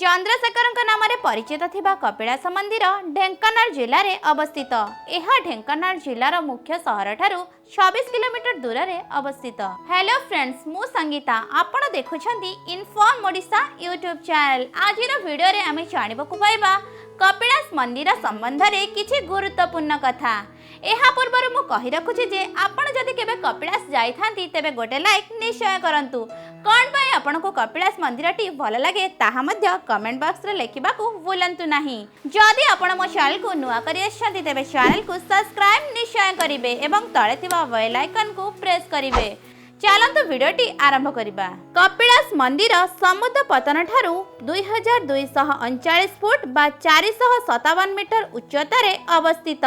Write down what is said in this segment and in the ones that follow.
चंद्रशेखर नाम परिचित थिबा कपिलाश मंदिर ढेंकानाल जिले में अवस्थित। यह ढेंकानाल जिलार मुख्य शहर ठारू 26 किलोमीटर दूर में अवस्थित। हेलो फ्रेंड्स, मु संगीता, आपण देखुछंती इन्फॉर्मोडिशा यूट्यूब चैनल। आज वीडियो रे आमे जानिबाकू पाइबा कपिलाश मंदिर संबंध रे किछि गुरुत्वपूर्ण कथा। एहा पूर्वर मु कहि रखुछि जे आपण जदि केबे कपिलाश जाइथांती तेबे गोटे लाइक निश्चय करंतु। कोन पय आपनको कपिलाश मंदिरटी भल लागे ताहा मध्य कमेंट बॉक्स रे लेखिबाकू भूलंतु नाही। जदि आपण मो चैनल को नुआ करि आछंती तेबे चैनल को सब्सक्राइब निश्चय करिवे एवं तळे थिबा बेल आइकन को प्रेस करिवे। चलंतु वीडियोटी आरंभ करिबा। कपिलाश मंदिर समुद्र पतन ठारू 2239 फुट बा 457 मीटर उच्चतार अवस्थित।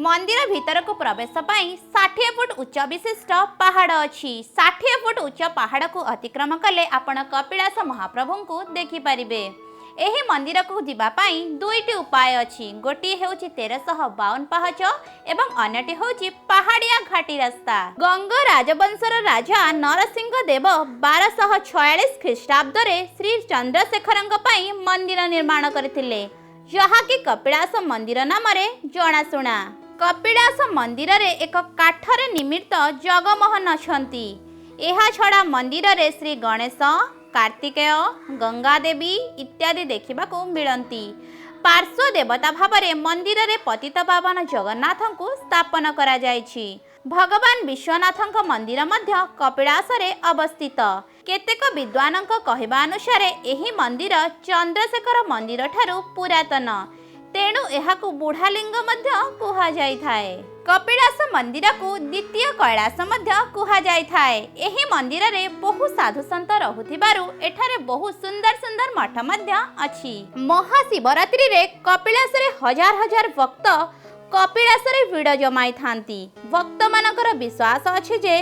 मंदिर भीतर को प्रवेश पाई 60 फुट उच्च विशिष्ट पहाड़ अछि। 60 फुट उच्च पहाड़ को अतिक्रम कले आपण कपिलाश महाप्रभु को देखि परिबे। एही मंदिर को जिबा पाई दुईटी उपाय अछि। गोटी हेउची 1352 पाहच एवं अन्यटी हेउची पहाड़िया घाटी रास्ता। गंग राजवंशर राजा नरसिंह देव 1246 ख्रीष्टाब्द रे श्री चंद्रशेखरंग पाई मंदिर निर्माण करथिले, जहा कि कपिलाश मंदिर नाम रे जणाशुना। कपिलाश मंदिर रे एक काठरे निर्मित जगमोहन अछंती। एहा छड़ा मंदिर रे श्री गणेश, कार्तिकेय, गंगा देवी इत्यादि देखा मिलती। पार्श्व देवता भावरे मंदिर रे पतित पावन जगन्नाथ को स्थापन करा जायछि। भगवान विश्वनाथ मंदिर मध्य कपिलाश रे अवस्थित। केतेक विद्वानक कहवा अनुसार एही मंदिर चंद्रशेखर मंदिर ठारू पुरातन, तेणु एहाकू बुढ़ालिंग मध्य कुहा जाय थाए। कपिलाश मंदिर को द्वितीय कैलाश मध्य कुहा जाय थाए। एही मंदिर रे बहु साधु संत रहुथिबारु एठारे बहु सुंदर सुंदर मठ मध्य अछि। महाशिवरात्रि रे कपिलाश रे हजार हजार भक्त कपिलाश रे भिड़ जमाई थांती। भक्त मानकर विश्वास अछि जे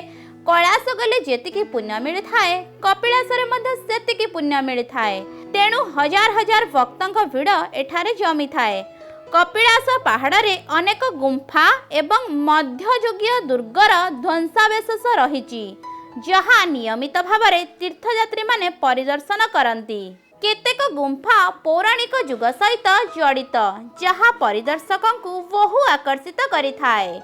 कैलाश गले जेतिकी पुण्य मिली थाए कपिलाश रे मध्य सेतिकी पुण्य मिली थाए, तेणु हजार हजार भक्तंक भिड़ एठारे जमी थाए। कपिलाश पहाड़ रे अनेक गुंफा एवं मध्ययुगीय दुर्गर ध्वंसावशेष रहिछि, जहा नियमित भावरे तीर्थयात्री माने परिदर्शन करंती। केतेक गुंफा पौराणिक युग सहित जड़ित, जहा परिदर्शकों को बहु आकर्षित करिथाए।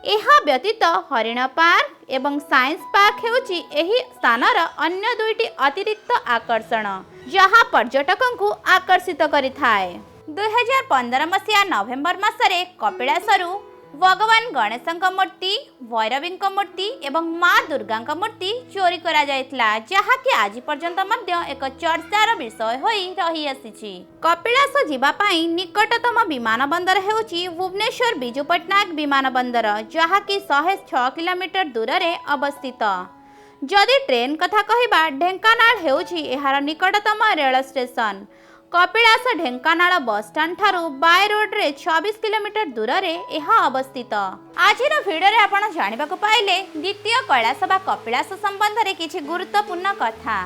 एहा व्यतीत हरिण पार्क एवं साइंस पार्क हेउछि एही स्थानर अन्य दुईटी अतिरिक्त आकर्षण, जहा पर्यटकों को आकर्षित करिथाए। 2015 मसीहा नवेम्बर मासरे कपिलाशरू भगवान गणेशंक मूर्ति, भैरवी मूर्ति एवं माँ दुर्गा मूर्ति चोरी करा जायतिला, जहा कि आज पर्यंत मध्य एक चर्चार विषय होई रही आसीछि। कपिलाश जिबा पाई निकटतम विमान बंदर हेउछि भुवनेश्वर बिजू पट्टनायक विमान बंदर, जहा कि 106 किलोमीटर दूर रे अवस्थित। जदि ट्रेन कथा कहिबा ढेंकानाल हेउछि एहार निकटतम rail station. कपिलाश Dhenkanal bus stand ठारू बाय रोड रे 26 किलोमीटर दूर रे एहा अवस्थित। आजिर वीडियो रे आपण जानिबाकू पाइले द्वितीय कैलाश बा कपिलाश संबंध रे किछि गुरुत्वपूर्ण कथा।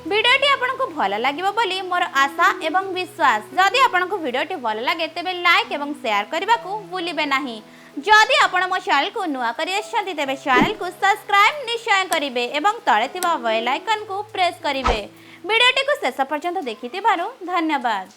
वीडियोटी आपनको भल लागिबो बोली मोर आशा एवं विश्वास। जदि आपनको वीडियोटी भल लागे तेबे लाइक एवं शेयर करबाकू भूलिबे नाही। जदि आपण मो चैनल को नुआ करि आछंती तेबे चैनल को सब्सक्राइब निश्चय करिवे एवं तळे थिबा बेल आइकन को प्रेस करिवे। वीडियोटी को शेष पर्यंत देखिथिबारु धन्यवाद।